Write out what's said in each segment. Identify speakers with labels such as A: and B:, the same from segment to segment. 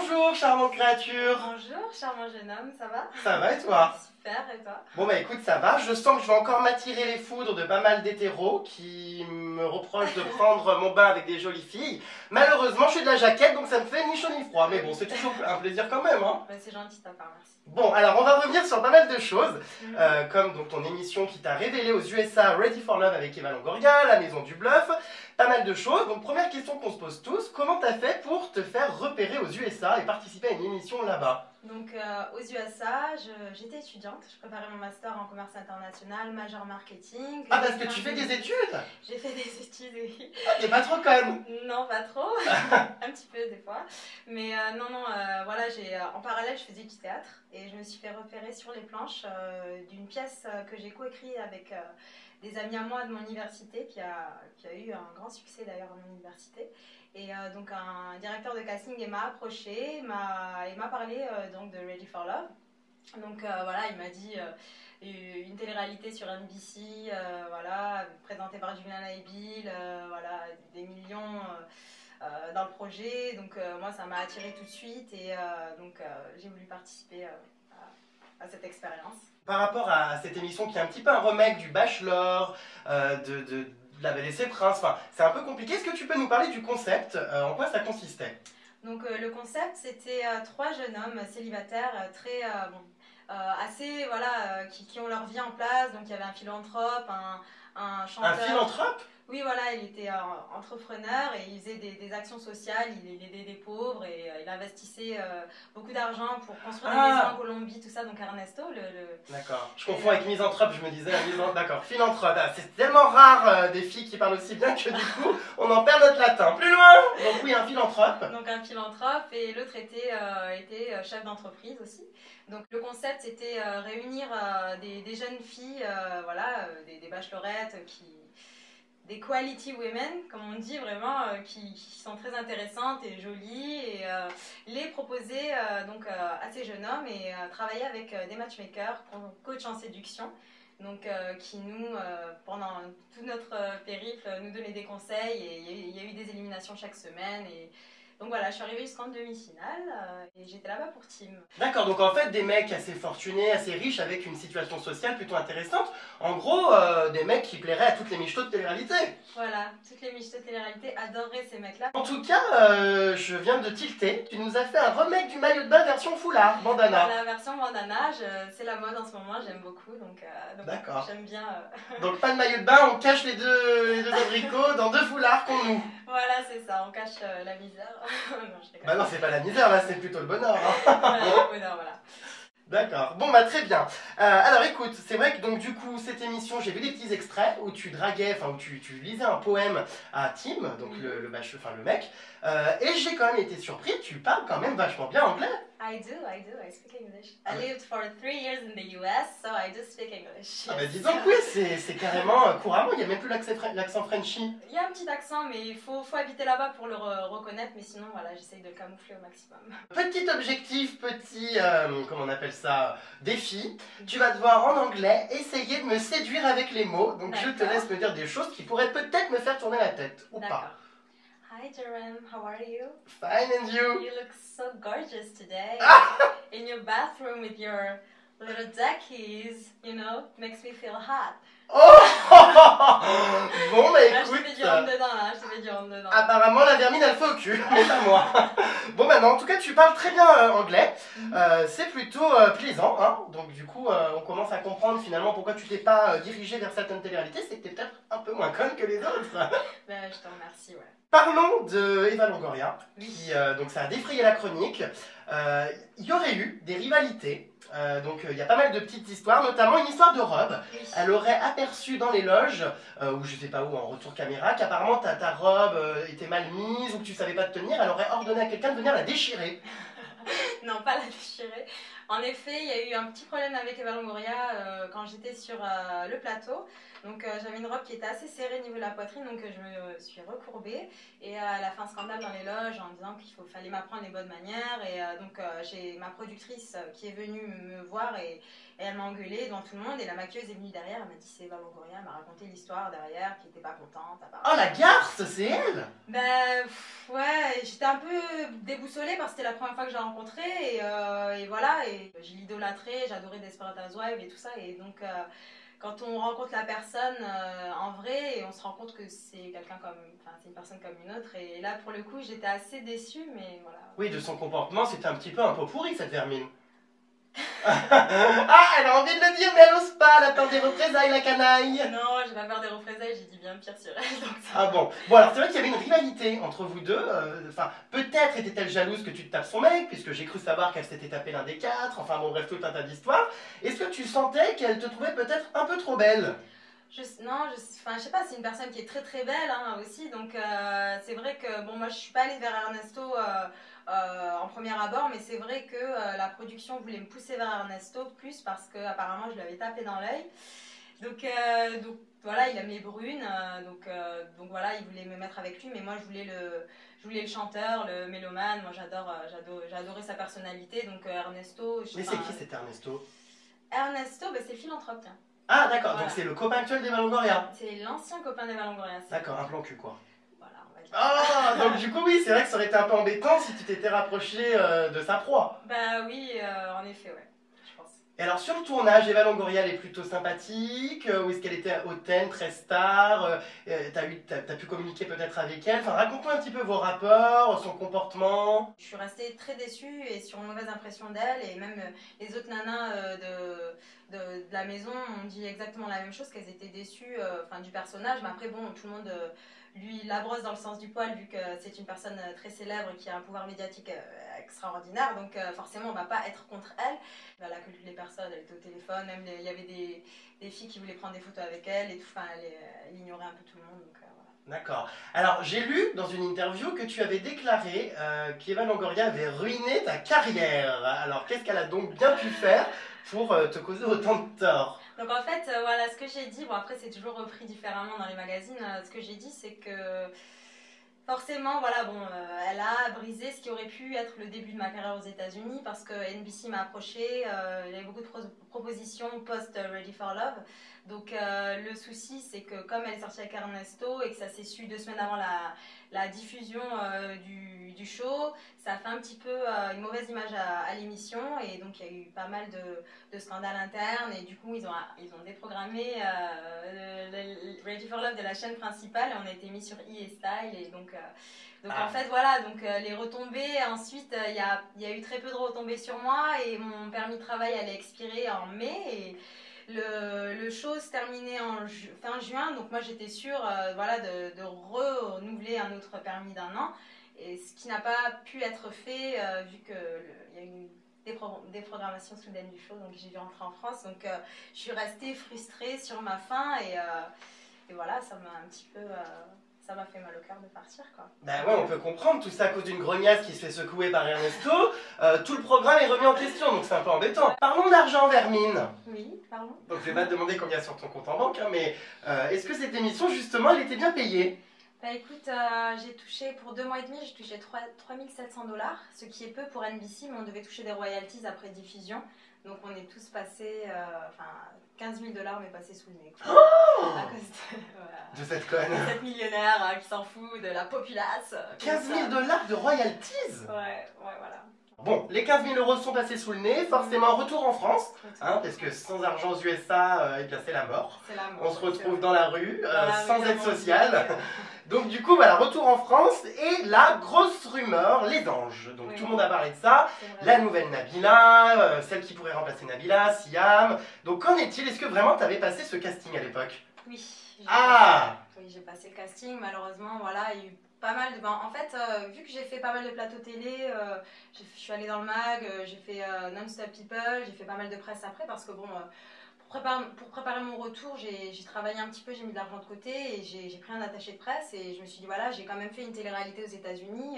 A: Bonjour charmante créature.
B: Bonjour, charmant jeune homme, ça va?
A: Ça va et toi?
B: Super, et toi?
A: Bon bah écoute, ça va, je sens que je vais encore m'attirer les foudres de pas mal d'hétéros qui me reprochent de prendre mon bain avec des jolies filles. Malheureusement je suis de la jaquette donc ça me fait ni chaud ni froid, mais bon c'est toujours un plaisir quand même hein.
B: Bah, c'est gentil de ta part, merci.
A: Bon alors on va revenir sur pas mal de choses, comme donc ton émission qui t'a révélé aux USA Ready for Love avec Eva Longoria, La Maison du Bluff, pas mal de choses. Donc première question qu'on se pose tous, comment t'as fait pour te faire repérer aux USA et participer à une émission là-bas?
B: Donc aux USA, j'étais étudiante, je préparais mon master en commerce international, major marketing.
A: Ah parce que tu fais des études?
B: J'ai fait des études, oui.
A: Ah t'es pas trop conne.
B: Non, pas trop, un petit peu des fois. Mais voilà, en parallèle, je faisais du théâtre et je me suis fait repérer sur les planches d'une pièce que j'ai coécrite avec des amis à moi de mon université, qui a eu un grand succès d'ailleurs à mon université. Et donc un directeur de casting m'a approché, il m'a parlé donc de Ready for Love. Donc voilà, il m'a dit une télé-réalité sur NBC, voilà, présentée par Julien Laibil, voilà, des millions dans le projet. Donc moi ça m'a attiré tout de suite et donc j'ai voulu participer à cette expérience.
A: Par rapport à cette émission qui est un petit peu un remake du Bachelor, de La Belle et ses Princes, enfin, c'est un peu compliqué. Est-ce que tu peux nous parler du concept, en quoi ça consistait?
B: Donc le concept, c'était trois jeunes hommes célibataires très assez voilà qui ont leur vie en place. Donc il y avait un philanthrope, un chanteur.
A: Un philanthrope?
B: Oui, voilà, il était entrepreneur et il faisait des actions sociales, il aidait des pauvres et il investissait beaucoup d'argent pour construire des maisons en Colombie, tout ça. Donc Ernesto,
A: D'accord, je confonds avec misanthrope, je me disais, d'accord, philanthrope, ah, c'est tellement rare des filles qui parlent aussi bien que du coup, on en perd notre latin. Plus loin! Donc oui, un philanthrope.
B: Donc un philanthrope et l'autre était chef d'entreprise aussi. Donc le concept c'était réunir des jeunes filles, voilà, des bachelorettes des quality women, comme on dit vraiment, qui sont très intéressantes et jolies, et les proposer donc à ces jeunes hommes et travailler avec des matchmakers, coach en séduction, donc qui nous, pendant tout notre périple, nous donnaient des conseils et il y a eu des éliminations chaque semaine. Et donc voilà, je suis arrivée jusqu'en demi-finale et j'étais là-bas pour team.
A: D'accord, donc en fait des mecs assez fortunés, assez riches, avec une situation sociale plutôt intéressante. En gros, des mecs qui plairaient à toutes les michetots de télé-réalité.
B: Voilà, toutes les michetots de télé-réalité adoreraient ces mecs-là.
A: En tout cas, je viens de tilter. Tu nous as fait un remake du maillot de bain version foulard, bandana.
B: La version bandana, c'est la mode en ce moment, j'aime beaucoup, donc j'aime bien.
A: Donc pas de maillot de bain, on cache les deux abricots dans deux foulards qu'on noue.
B: Voilà, c'est ça, on cache la misère. Non, je déconne.
A: Bah non, c'est pas la misère, là, c'est plutôt le bonheur. Hein.
B: Voilà, le bonheur, voilà.
A: D'accord, bon bah très bien. Alors écoute, c'est vrai que donc du coup, cette émission, j'ai vu des petits extraits où tu draguais, enfin où tu lisais un poème à Tim, donc le mec, et j'ai quand même été surpris, tu parles quand même vachement bien anglais.
B: I do, I speak English. I lived for 3 years in the US, so I do speak English.
A: Ah bah disons que oui, c'est carrément couramment, il n'y a même plus l'accent Frenchy.
B: Il y a un petit accent, mais il faut habiter là-bas pour le reconnaître, mais sinon voilà, j'essaye de le camoufler au maximum.
A: Petit objectif, comment on appelle ça, défi, tu vas devoir en anglais essayer de me séduire avec les mots, donc je te laisse me dire des choses qui pourraient peut-être me faire tourner la tête, ou pas.
B: Hi Jerem, how are you?
A: Fine, and you?
B: You look so gorgeous today. In your bathroom with your little duckies, you know, makes me feel hot.
A: Oh bon bah écoute...
B: je te fais du rentre dedans là, je te fais du rentre dedans.
A: Apparemment la vermine elle fait au cul, mais pas moi. Bon bah non, en tout cas tu parles très bien anglais, c'est plutôt plaisant, hein. Donc du coup on commence à comprendre finalement pourquoi tu t'es pas dirigé vers certaines télé-réalités, c'est que t'es peut-être un peu moins conne que les autres.
B: Ben, je te remercie, ouais.
A: Parlons de Eva Longoria, qui donc ça a défrayé la chronique. Il y aurait eu des rivalités, donc il y a pas mal de petites histoires, notamment une histoire de robe.
B: Oui.
A: Elle aurait aperçu dans les loges, ou je sais pas où, en retour caméra, qu'apparemment ta robe était mal mise ou que tu savais pas te tenir. Elle aurait ordonné à quelqu'un de venir la déchirer.
B: Non, pas la déchirer. En effet, il y a eu un petit problème avec Eva Longoria quand j'étais sur le plateau. Donc j'avais une robe qui était assez serrée au niveau de la poitrine, donc je me suis recourbée. Et elle a fait un scandale dans les loges en disant qu'il fallait m'apprendre les bonnes manières. Et donc j'ai ma productrice qui est venue me voir et elle m'a engueulée devant tout le monde. Et la maquilleuse est venue derrière, elle m'a dit c'est Eva Longoria, elle m'a raconté l'histoire derrière, qui était pas contente.
A: Oh la garce, c'est elle?
B: Ben... Ouais, j'étais un peu déboussolée parce que c'était la première fois que je l'ai rencontré et voilà, et je l'idolâtrais, j'adorais Desperate Housewives et tout ça, et donc quand on rencontre la personne en vrai, et on se rend compte que c'est quelqu'un comme, enfin c'est une personne comme une autre, et là pour le coup j'étais assez déçue, mais voilà.
A: Oui, de son comportement, c'était un petit peu un pot pourri, cette vermine. Ah, elle a envie de le dire, mais elle ose pas, elle attend des représailles, la canaille.
B: Non, j'ai pas peur des représailles, j'ai dit bien pire sur elle, donc ça
A: Ah
B: va.
A: bon. Bon, alors c'est vrai qu'il y avait une rivalité entre vous deux. Enfin, peut-être était-elle jalouse que tu te tapes son mec, puisque j'ai cru savoir qu'elle s'était tapé l'un des quatre. Enfin bon, bref, tout un tas d'histoires. Est-ce que tu sentais qu'elle te trouvait peut-être un peu trop belle?
B: Non, enfin, je sais pas, c'est une personne qui est très très belle hein, aussi, donc c'est vrai que, bon, moi je suis pas allée vers Ernesto en premier abord, mais c'est vrai que la production voulait me pousser vers Ernesto plus parce que apparemment je lui avais tapé dans l'œil. Donc voilà, il aime les brunes, donc voilà, il voulait me mettre avec lui, mais moi je voulais le chanteur, le mélomane, moi j'ai adoré sa personnalité, donc Ernesto,
A: Mais c'est qui cet Ernesto?
B: Ernesto, bah, c'est le philanthrope, tiens.
A: Ah d'accord,
B: Voilà.
A: donc c'est le copain actuel d'Eva Longoria.
B: C'est l'ancien copain d'Eva Longoria.
A: D'accord, un plan cul quoi.
B: Voilà, on va dire.
A: Ah, donc du coup oui, c'est vrai que ça aurait été un peu embêtant si tu t'étais rapproché de sa proie.
B: Bah oui, en effet, ouais, je pense.
A: Et alors sur le tournage, Eva Longoria elle est plutôt sympathique, ou est-ce qu'elle était hautaine, très star, t'as pu communiquer peut-être avec elle, enfin raconte-moi un petit peu vos rapports, son comportement.
B: Je suis restée très déçue et sur une mauvaise impression d'elle, et même les autres nanas de la maison ont dit exactement la même chose, qu'elles étaient déçues enfin, du personnage, mais après bon, tout le monde lui la brosse dans le sens du poil vu que c'est une personne très célèbre qui a un pouvoir médiatique extraordinaire, donc forcément on va pas être contre elle. Elle a que toutes les personnes, elle était au téléphone, même il y avait des filles qui voulaient prendre des photos avec elle et tout, enfin elle ignorait un peu tout le monde, donc voilà.
A: D'accord. Alors j'ai lu dans une interview que tu avais déclaré qu'Eva Longoria avait ruiné ta carrière. Alors qu'est-ce qu'elle a donc bien pu faire pour te causer autant de tort?
B: Donc en fait, voilà, ce que j'ai dit, bon après c'est toujours repris différemment dans les magazines, ce que j'ai dit c'est que forcément, voilà, bon, elle a brisé ce qui aurait pu être le début de ma carrière aux États-Unis parce que NBC m'a approché, il y avait beaucoup de propositions post-Ready for Love. Donc le souci, c'est que comme elle est sortie avec Ernesto et que ça s'est su 2 semaines avant la diffusion du show, ça a fait un petit peu une mauvaise image à l'émission, et donc il y a eu pas mal de scandales internes, et du coup ils ont déprogrammé Ready for Love de la chaîne principale, et on a été mis sur E! Style, et donc en fait voilà, donc les retombées ensuite, il y a eu très peu de retombées sur moi, et mon permis de travail allait expirer en mai, et le show se terminait fin juin, donc moi j'étais sûre voilà, de renouveler un autre permis d'1 an, et ce qui n'a pas pu être fait vu qu'il y a eu une déprogrammation soudaine du show, donc j'ai dû rentrer en France, donc je suis restée frustrée sur ma fin, et voilà, ça m'a un petit peu ça m'a fait mal au cœur de partir, quoi.
A: Ben ouais, on peut comprendre, tout ça à cause d'une grognasse qui se fait secouer par Ernesto. Tout le programme est remis en question, donc c'est un peu embêtant. Parlons d'argent, Vermine.
B: Oui, pardon.
A: Donc je vais pas te demander combien sur ton compte en banque, hein, mais est-ce que cette émission, justement, elle était bien payée?
B: Bah écoute, j'ai touché pour 2 mois et demi, j'ai touché 3700 $, ce qui est peu pour NBC, mais on devait toucher des royalties après diffusion. Donc on est tous passés, enfin 15 000 $ m'est passé sous le nez, quoi.
A: Oh
B: À cause voilà,
A: de cette conne.
B: cette millionnaire qui s'en fout de la populace.
A: 15 000 $ de royalties?
B: Ouais, voilà.
A: Bon, les 15 000 € sont passés sous le nez, forcément retour en France, hein, parce que sans argent aux USA, eh bien c'est la mort.
B: C'est la mort,
A: On se retrouve dans la rue, sans aide
B: évidemment.
A: sociale. Donc du coup, voilà, retour en France, et la grosse rumeur, les anges. Donc
B: Oui.
A: tout le monde a parlé de ça.
B: C'est vrai.
A: La nouvelle Nabila, celle qui pourrait remplacer Nabila, Siam. Donc qu'en est-il? Est-ce que vraiment tu avais passé ce casting à l'époque?
B: Oui. J'ai passé le casting, malheureusement, voilà, il y a eu pas mal de... En fait, vu que j'ai fait pas mal de plateaux télé, je suis allée dans le mag, j'ai fait Non-Stop People, j'ai fait pas mal de presse après, parce que bon, pour préparer mon retour, j'ai travaillé un petit peu, j'ai mis de l'argent de côté, et j'ai pris un attaché de presse, et je me suis dit, voilà, j'ai quand même fait une télé-réalité aux États-Unis,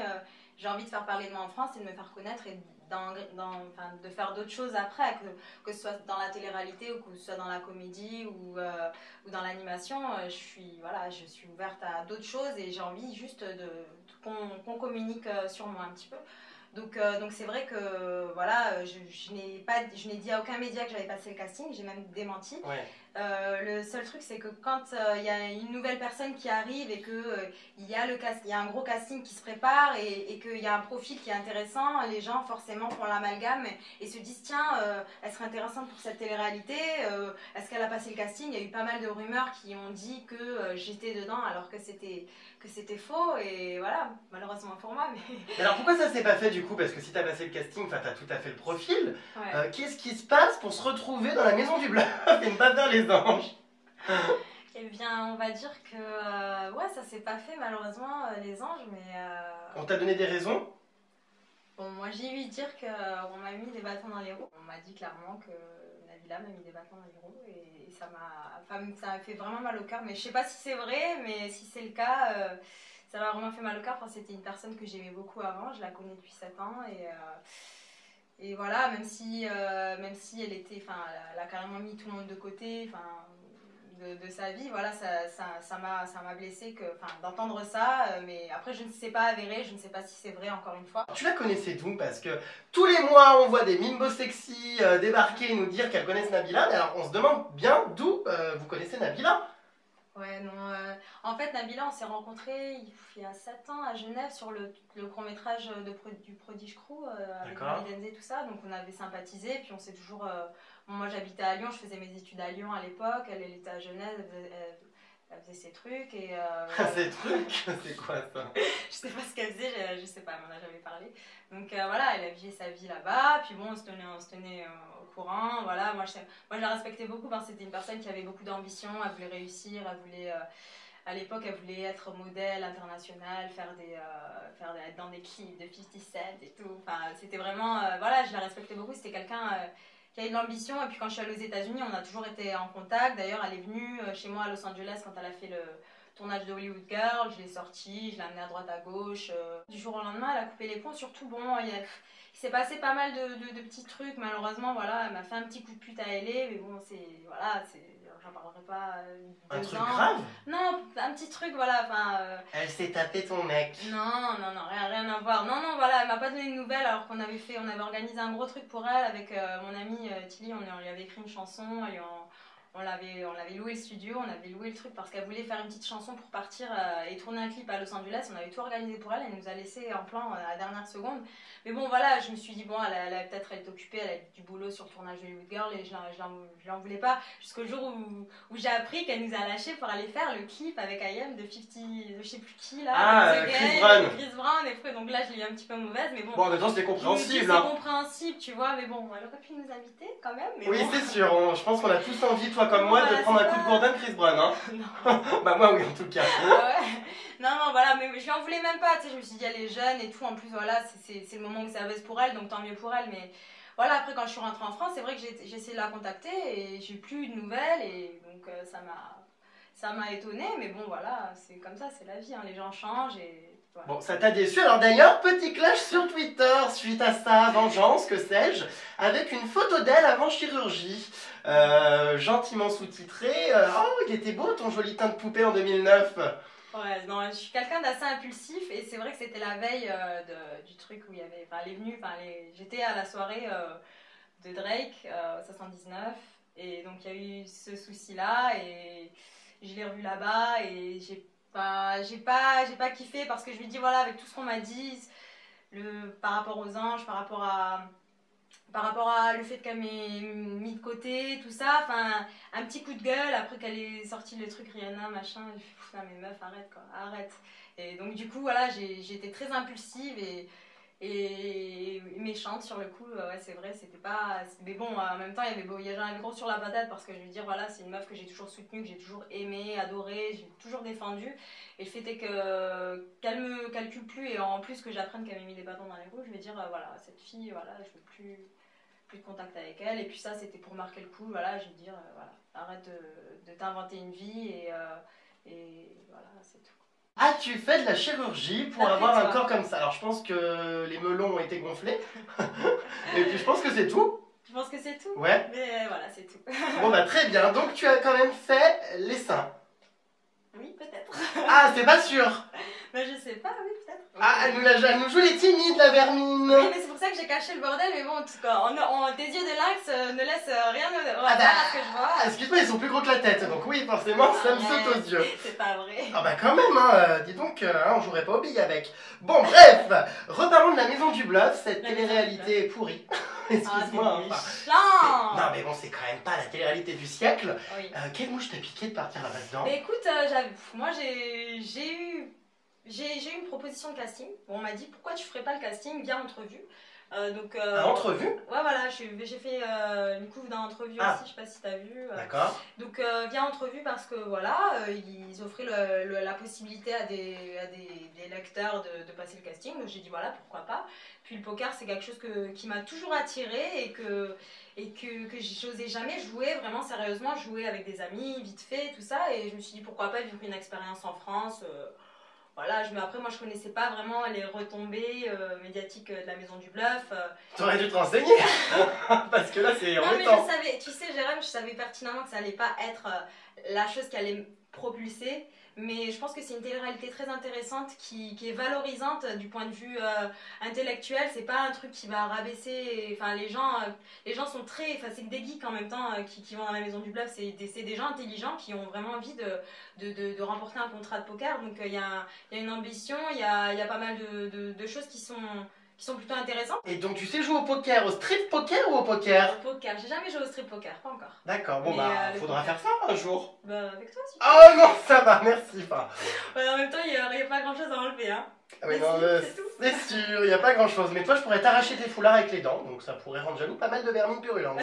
B: j'ai envie de faire parler de moi en France et de me faire connaître, et enfin, de faire d'autres choses après, que ce soit dans la télé-réalité ou que ce soit dans la comédie ou dans l'animation. Je suis ouverte à d'autres choses, et j'ai envie juste qu'on communique sur moi un petit peu. Donc c'est vrai que voilà, je n'ai dit à aucun média que j'avais passé le casting, j'ai même démenti.
A: Ouais.
B: Le seul truc, c'est que quand il y a une nouvelle personne qui arrive et que il y a un gros casting qui se prépare et qu'il y a un profil qui est intéressant, les gens forcément font l'amalgame et se disent tiens, elle serait intéressante pour cette télé-réalité. Est-ce qu'elle a passé le casting? Il y a eu pas mal de rumeurs qui ont dit que j'étais dedans alors que c'était faux et voilà, malheureusement pour moi.
A: Mais alors pourquoi ça s'est pas fait du coup? Parce que si t'as passé le casting, enfin t'as tout à fait le profil.
B: Ouais.
A: Qu'est-ce qui se passe pour se retrouver dans la maison du bluff et ne pas faire les anges?
B: Eh bien, on va dire que ouais, ça s'est pas fait malheureusement les anges, mais
A: On t'a donné des raisons?
B: bon, moi j'ai eu dire qu'on m'a mis des bâtons dans les roues. On m'a dit clairement que Nabila m'a mis des bâtons dans les roues et ça m'a fait vraiment mal au cœur. Mais je sais pas si c'est vrai, mais si c'est le cas, ça m'a vraiment fait mal au cœur parce que c'était une personne que j'aimais beaucoup avant. Je la connais depuis 7 ans et voilà, même si elle était, enfin, elle a carrément mis tout le monde de côté, enfin. De sa vie, voilà, ça m'a blessé d'entendre ça, mais après je ne sais pas avéré, je ne sais pas si c'est vrai encore une fois.
A: Tu la connaissais d'où? Parce que tous les mois on voit des mimbos sexy débarquer et nous dire qu'elles connaissent Nabila, mais alors on se demande bien d'où vous connaissez Nabila.
B: Ouais, non, en fait Nabila on s'est rencontrés il y a 7 ans à Genève sur le court-métrage du Prodige Crew avec Marie Denze et tout ça, donc on avait sympathisé, puis on s'est toujours... Bon, moi j'habitais à Lyon, je faisais mes études à Lyon à l'époque, elle était à Genève, elle faisait ses trucs et...
A: Ces trucs, c'est quoi ça?
B: Je sais pas ce qu'elle faisait, je sais pas, elle m'en a jamais parlé. Donc voilà, elle a vécu sa vie là-bas, puis bon, on se tenait au courant, voilà. Moi je la respectais beaucoup parce que c'était une personne qui avait beaucoup d'ambition, elle voulait réussir, elle voulait... à l'époque, elle voulait être modèle international, être dans des clips de 50 Cent et tout. Enfin, c'était vraiment... voilà, je la respectais beaucoup, c'était quelqu'un... qui avait de l'ambition, et puis quand je suis allée aux États-Unis, on a toujours été en contact. D'ailleurs, elle est venue chez moi à Los Angeles quand elle a fait le tournage de Hollywood Girl. Je l'ai sortie, je l'ai amenée à droite à gauche. Du jour au lendemain, elle a coupé les ponts. Surtout, bon, il s'est passé pas mal de petits trucs. Malheureusement, voilà, elle m'a fait un petit coup de pute à LA, mais bon, j'en parlerai pas.
A: Un truc grave?
B: Non, un petit truc, voilà.
A: Elle s'est tapé ton mec.
B: Non, rien à voir. Non, voilà, elle m'a pas donné de nouvelles alors qu'on avait organisé un gros truc pour elle avec mon amie Tilly. On lui avait écrit une chanson, on l'avait loué le studio, on avait loué le truc parce qu'elle voulait faire une petite chanson pour partir et tourner un clip à Los Angeles. On avait tout organisé pour elle, elle nous a laissé en plan à la dernière seconde. Mais bon, voilà, je me suis dit, bon, peut-être elle est occupée, elle a du boulot sur le tournage de Hollywood Girl et je l'en voulais pas. Jusqu'au jour où j'ai appris qu'elle nous a lâché pour aller faire le clip avec IM de 50, de je sais plus qui là.
A: Chris Brown.
B: Chris Brown et tout. Donc là, je l'ai eu un petit peu mauvaise, mais bon.
A: Bon, en même temps, c'était compréhensible.
B: C'est compréhensible, tu vois, mais bon, elle aurait pu nous inviter quand même. Mais
A: oui,
B: bon.
A: c'est sûr, je pense qu'on a tous envie, toi comme moi, de prendre un coup de gourdin de Chris Brown, hein. Non. Bah, moi, oui, en tout cas.
B: Ouais. Non, voilà, mais je lui en voulais même pas, tu sais, je me suis dit, elle est jeune et tout, en plus, voilà, c'est le moment où ça baisse pour elle, donc tant mieux pour elle, mais voilà, après, quand je suis rentrée en France, c'est vrai que j'ai essayé de la contacter et j'ai plus eu de nouvelles, et donc ça m'a étonnée, mais bon, voilà, c'est comme ça, c'est la vie, hein, les gens changent et... Voilà.
A: Bon, ça t'a déçu. Alors d'ailleurs, petit clash sur Twitter suite à sa vengeance, que sais-je, avec une photo d'elle avant chirurgie, gentiment sous-titrée. Oh, il était beau ton joli teint de poupée en 2009.
B: Ouais, non, je suis quelqu'un d'assez impulsif et c'est vrai que c'était la veille du truc où il y avait... Enfin, elle est venue, j'étais à la soirée de Drake, 79, et donc il y a eu ce souci-là et je l'ai revu là-bas et j'ai pas kiffé parce que je lui dis, voilà, avec tout ce qu'on m'a dit, par rapport aux anges, par rapport à le fait qu'elle m'ait mis de côté, tout ça, enfin, un petit coup de gueule après qu'elle ait sorti le truc Rihanna, machin, j'ai fait, putain, mais meuf, arrête quoi, arrête. Et donc du coup, voilà, j'ai été très impulsive et méchante sur le coup, ouais, c'est vrai, c'était pas... Mais bon, en même temps, il y avait un gros sur la patate parce que je veux dire, voilà, c'est une meuf que j'ai toujours soutenue, que j'ai toujours aimée, adorée, j'ai toujours défendue. Et le fait est qu'elle me calcule plus et en plus que j'apprenne qu'elle m'a mis des bâtons dans les roues, je vais dire, voilà, cette fille, voilà, je veux plus de contact avec elle. Et puis ça, c'était pour marquer le coup, voilà, je vais dire, voilà, arrête de t'inventer une vie et voilà, c'est tout.
A: As-tu fait de la chirurgie pour avoir un corps comme ça? Alors je pense que les melons ont été gonflés. Et puis je pense que c'est tout.
B: Je pense que c'est tout.
A: Ouais.
B: Mais voilà, c'est tout.
A: Bon bah très bien, donc tu as quand même fait les seins.
B: Oui, peut-être.
A: Ah, c'est pas sûr.
B: Bah, je sais pas, oui, peut-être.
A: Ah, elle nous joue les timides, la vermine.
B: Oui, mais c'est pour ça que j'ai caché le bordel, mais bon, en tout cas, tes yeux de lynx ne laissent rien au
A: Ah
B: hasard à ce que je vois.
A: excuse-moi, ils sont plus gros que la tête, donc oui, forcément, ça me saute aux yeux.
B: C'est pas vrai.
A: Ah bah quand même, hein, dis donc, on jouerait pas au billes avec. Bon, bref, reparlons de la Maison du Bluff, cette
B: La
A: télé-réalité pourrie. Excuse-moi.
B: Ah,
A: Non, mais bon, c'est quand même pas la télé-réalité du siècle.
B: Oui.
A: Quelle mouche t'a piqué de partir là-bas dedans?
B: Mais écoute, moi j'ai eu une proposition de casting. Bon, on m'a dit pourquoi tu ferais pas le casting via entrevue.
A: Entrevue?
B: Ouais, voilà, j'ai fait une couve d'entrevue aussi, je sais pas si t'as vu.
A: D'accord.
B: Donc via entrevue parce que voilà, ils offraient la possibilité à des lecteurs de passer le casting. Donc j'ai dit voilà, pourquoi pas. Puis le poker c'est quelque chose qui m'a toujours attirée et que j'osais jamais jouer vraiment sérieusement, jouer avec des amis, vite fait, tout ça. Et je me suis dit pourquoi pas vivre une expérience en France. Voilà, mais après moi je connaissais pas vraiment les retombées médiatiques de la Maison du Bluff.
A: T'aurais dû te renseigner. Parce que là c'est
B: Non mais
A: embêtant.
B: je savais, tu sais Jérôme, je savais pertinemment que ça allait pas être la chose qui allait me propulser. Mais je pense que c'est une télé-réalité très intéressante qui est valorisante du point de vue intellectuel. C'est pas un truc qui va rabaisser. Enfin, les gens sont très. Enfin, c'est que des geeks en même temps qui vont dans la Maison du Bluff. C'est des gens intelligents qui ont vraiment envie de remporter un contrat de poker. Donc il y a une ambition, il y a pas mal de choses qui sont plutôt intéressantes.
A: Et donc tu sais jouer au poker, au street poker ou au poker?
B: Au poker, j'ai jamais joué au strip poker, pas encore.
A: D'accord, bon
B: Mais,
A: bah
B: le
A: faudra
B: poker.
A: faire ça un jour.
B: Bah, avec toi aussi.
A: Oh non, ça va, merci pas.
B: Ouais, en même temps, il n'y a pas grand chose à enlever, hein.
A: Ah oui,
B: Mais
A: non,
B: si, c'est tout.
A: c'est sûr, il n'y a pas grand chose. Mais toi, je pourrais t'arracher tes foulards avec les dents, donc ça pourrait rendre jaloux pas mal de vermines purulentes.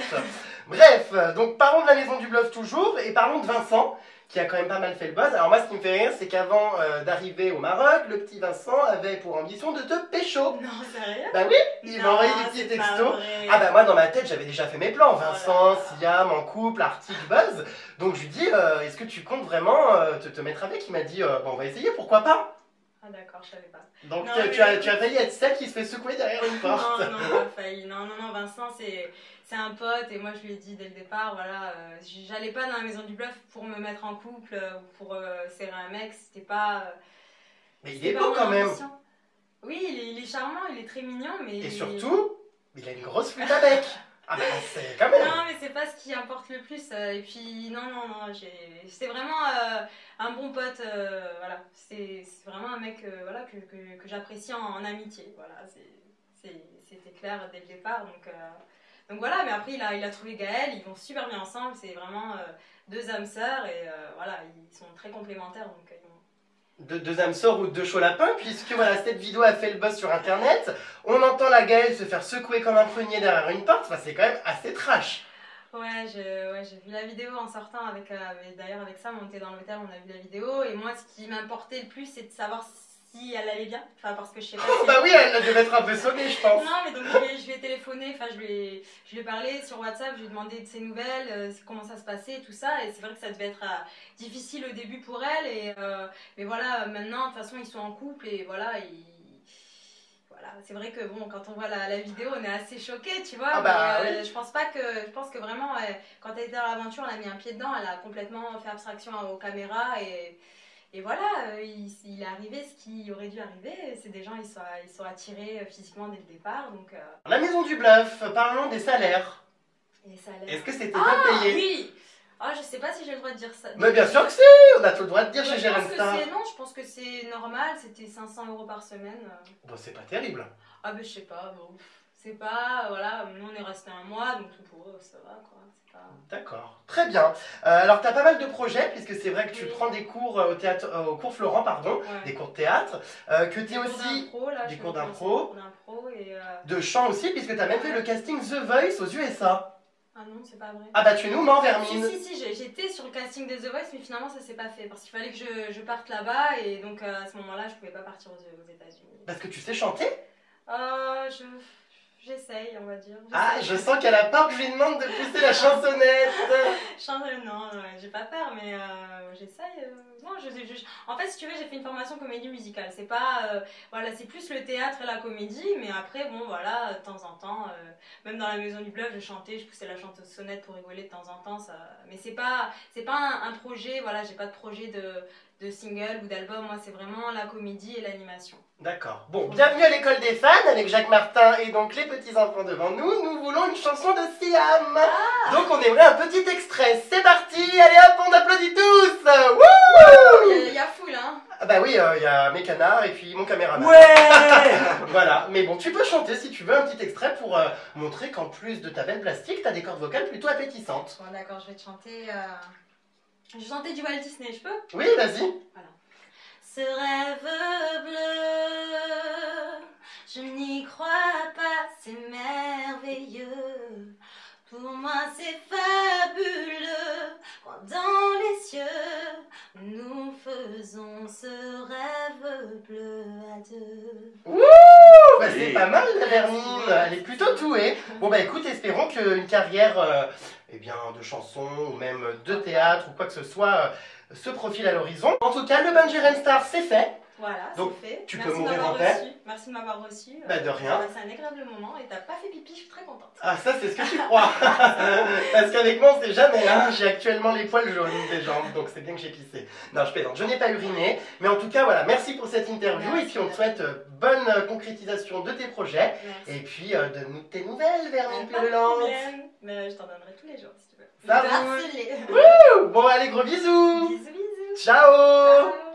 A: Bref, donc parlons de la Maison du Bluff toujours, et parlons de Vincent, qui a quand même pas mal fait le buzz. Alors moi, ce qui me fait rire, c'est qu'avant d'arriver au Maroc, le petit Vincent avait pour ambition de te pécho.
B: Non, sérieux?
A: Bah oui, il m'a envoyé des petits textos. Ah bah moi, dans ma tête, j'avais déjà fait mes plans. Vincent, Siam, en couple, article, buzz. Donc je lui dis, est-ce que tu comptes vraiment te mettre avec? Il m'a dit, bon, on va essayer, pourquoi pas?
B: Ah d'accord, je savais pas.
A: Donc
B: Non,
A: tu as failli être celle qui se fait secouer derrière une porte.
B: Non, non, pas failli. Non, Vincent, c'est un pote et moi je lui ai dit dès le départ, voilà, j'allais pas dans la Maison du Bluff pour me mettre en couple ou pour serrer un mec, c'était pas.
A: Mais il est beau quand même.
B: Oui, il est charmant, il est très mignon, mais.
A: Et surtout, il a une grosse flûte à bec. Ah bah c'est quand même.
B: Non, mais c'est pas ce qui importe le plus. Et puis, non, c'est vraiment un bon pote. Voilà, c'est vraiment un mec voilà, que j'apprécie en amitié. Voilà, c'était clair dès le départ. Donc voilà, mais après, il a trouvé Gaël, ils vont super bien ensemble. C'est vraiment deux âmes sœurs et voilà, ils sont très complémentaires. Donc,
A: Deux âmes sœurs ou deux chauds lapins, puisque voilà, cette vidéo a fait le buzz sur internet. On entend la Gaëlle se faire secouer comme un prunier derrière une porte, enfin, c'est quand même assez trash.
B: Ouais, j'ai vu la vidéo en sortant d'ailleurs avec Sam, on était dans l'hôtel, on a vu la vidéo, et moi ce qui m'importait le plus c'est de savoir si elle allait bien, enfin parce que je sais pas si
A: bah oui, elle devait être un peu sonnée, je pense.
B: Non, mais donc je lui ai téléphoné, enfin je lui ai parlé sur WhatsApp, je lui ai demandé de ses nouvelles, comment ça se passait, tout ça, et c'est vrai que ça devait être difficile au début pour elle, mais voilà, maintenant de toute façon ils sont en couple, et voilà, voilà, c'est vrai que bon, quand on voit la vidéo, on est assez choqué, tu vois.
A: Ah bah,
B: mais,
A: oui.
B: je pense que vraiment, quand elle était dans l'aventure, elle a mis un pied dedans, elle a complètement fait abstraction aux caméras et voilà, il est arrivé ce qui aurait dû arriver. C'est des gens, ils sont attirés physiquement dès le départ, donc.
A: La Maison du Bluff, parlons des salaires.
B: Et ça a l'air.
A: Est-ce que c'était bien payé?
B: Oui. Ah, je sais pas si j'ai le droit de dire ça.
A: Mais bien sûr que si, on a tout le droit de dire chez Jérém Star.
B: Non, je pense que c'est normal, c'était 500 € par semaine.
A: Bon, c'est pas terrible.
B: Ah ben je sais pas, bon, c'est pas, voilà, nous on est resté un mois, donc pour eux ça va quoi, c'est pas...
A: D'accord, très bien. Alors tu as pas mal de projets, puisque c'est vrai que tu prends des cours au théâtre, au cours Florent, pardon,
B: Ouais.
A: des cours de théâtre, que tu es aussi des cours d'impro,
B: et
A: de chant aussi, puisque tu as même fait le casting The Voice aux USA.
B: Ah non, c'est pas vrai.
A: Ah bah tu nous mens, Vermine.
B: Si, j'étais sur le casting de The Voice, mais finalement ça s'est pas fait, parce qu'il fallait que je parte là-bas, et donc à ce moment-là je pouvais pas partir aux États-Unis.
A: Parce que tu sais chanter?
B: J'essaye, on va dire.
A: Ah, je sens qu'à la porte, je lui demande de pousser la chansonnette.
B: Non, j'ai pas peur, mais j'essaye. Non, en fait, si tu veux, j'ai fait une formation comédie musicale. C'est pas, voilà, c'est plus le théâtre et la comédie, mais après, bon, voilà, de temps en temps, même dans la Maison du Bluff, je chantais, je poussais la chansonnette pour rigoler de temps en temps. Ça... Mais c'est pas un projet, voilà, j'ai pas de projet de single ou d'album. Moi, c'est vraiment la comédie et l'animation.
A: D'accord. Bon, bienvenue à l'école des fans avec Jacques Martin et donc les petits enfants devant nous. Nous voulons une chanson de Siam. Donc on aimerait un petit extrait. C'est parti, allez hop, on applaudit tous. Wouh!
B: Il y a foule, hein.
A: Ah bah oui, il y a mes canards et puis mon caméraman.
C: Ouais.
A: Voilà, mais bon, tu peux chanter si tu veux un petit extrait pour montrer qu'en plus de ta belle plastique, t'as des cordes vocales plutôt appétissantes.
B: Bon, d'accord, je vais te chanter. Je vais chanter du Walt Disney, je peux?
A: Oui, vas-y.
B: Voilà. Ce rêve bleu, je n'y crois pas, c'est merveilleux. Pour moi, c'est fabuleux. Quand dans les cieux, nous faisons ce rêve bleu à deux.
A: Ouh, bah c'est pas mal la Vermine, elle est plutôt douée. Bon bah écoute, espérons qu'une carrière eh bien, de chanson ou même de théâtre ou quoi que ce soit se profile à l'horizon. En tout cas, le Bungy Star c'est fait.
B: Voilà,
A: Donc,
B: c'est fait.
A: tu
B: Merci
A: peux
B: de
A: mourir
B: m'avoir
A: en paix.
B: reçu. Merci de m'avoir reçu.
A: Bah de rien.
B: C'est un agréable moment et t'as pas fait pipi, je suis très contente.
A: Ah ça c'est ce que tu crois. Parce qu'avec moi on sait jamais, hein. J'ai actuellement les poils jaunes des jambes, donc c'est bien que j'ai pissé. Non je plaisante, je n'ai pas uriné. Mais en tout cas voilà, merci pour cette interview.
B: Merci.
A: Et puis on te souhaite bonne concrétisation de tes projets.
B: Merci.
A: Et puis de tes nouvelles Vermine
B: Pas de
A: Pululente.
B: problème. Mais je t'en donnerai tous les jours si tu veux.
A: Ça
B: Je vais te
A: roule.
B: harceler.
A: Wouh, bon allez gros bisous.
B: Bisous, bisous.
A: Ciao.
B: Ciao.